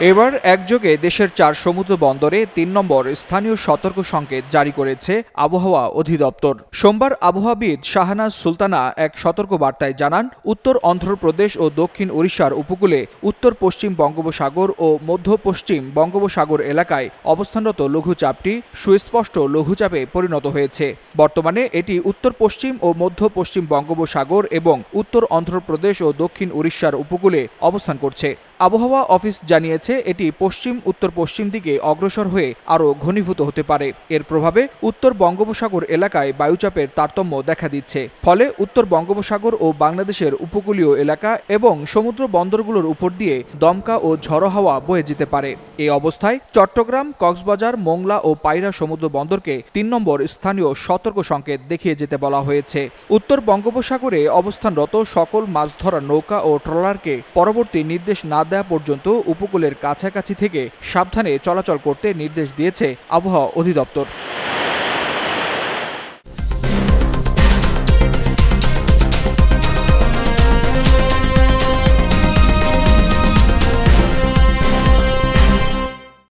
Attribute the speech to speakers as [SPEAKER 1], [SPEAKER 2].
[SPEAKER 1] এবার একযোগে দেশের 4 সমুদ্র বন্দরে 3 নম্বর স্থানীয় সতর্ক সংকেত জারি করেছে আবহাওয়া অধিদপ্তর। সোমবার আবহাওয়াবিদ শাহনাজ সুলতানা এক সতর্ক বার্তায় জানান, উত্তর অন্ধ্রপ্রদেশ ও দক্ষিণ ওড়িশার উপকূলে, উত্তর পশ্চিম বঙ্গোপসাগর ও মধ্য পশ্চিম বঙ্গোপসাগর এলাকায় অবস্থানরত লঘুচাপটি সুস্পষ্ট লঘুচাপে পরিণত হয়েছে। বর্তমানে এটি উত্তর পশ্চিম ও মধ্য পশ্চিম বঙ্গোপসাগর এবং উত্তর অন্ধ্রপ্রদেশ ও দক্ষিণ ওড়িশার উপকূলে অবস্থান করছে। আবহাওয়া অফিস জানিয়েছে, এটি পশ্চিম উত্তর পশ্চিম দিকে অগ্রসর হয়ে আরও ঘনীভূত হতে পারে। এর প্রভাবে উত্তর বঙ্গোপসাগর এলাকায় বায়ুচাপের তারতম্য দেখা দিচ্ছে। ফলে উত্তর বঙ্গোপসাগর ও বাংলাদেশের উপকূলীয় এলাকা এবং সমুদ্র বন্দরগুলোর উপর দিয়ে দমকা ও ঝড়ো হাওয়া বয়ে যেতে পারে। এই অবস্থায় চট্টগ্রাম, কক্সবাজার, মোংলা ও পায়রা সমুদ্র বন্দরকে 3 নম্বর স্থানীয় সতর্ক সংকেত দেখিয়ে যেতে বলা হয়েছে। উত্তর বঙ্গোপসাগরে অবস্থানরত সকল মাছ ধরার নৌকা ও ট্রলারকে পরবর্তী নির্দেশ না দেওয়া পর্যন্ত উপকূলের কাছাকাছি থেকে সাবধানে চলাচল করতে নির্দেশ দিয়েছে আবহাওয়া অধিদপ্তর।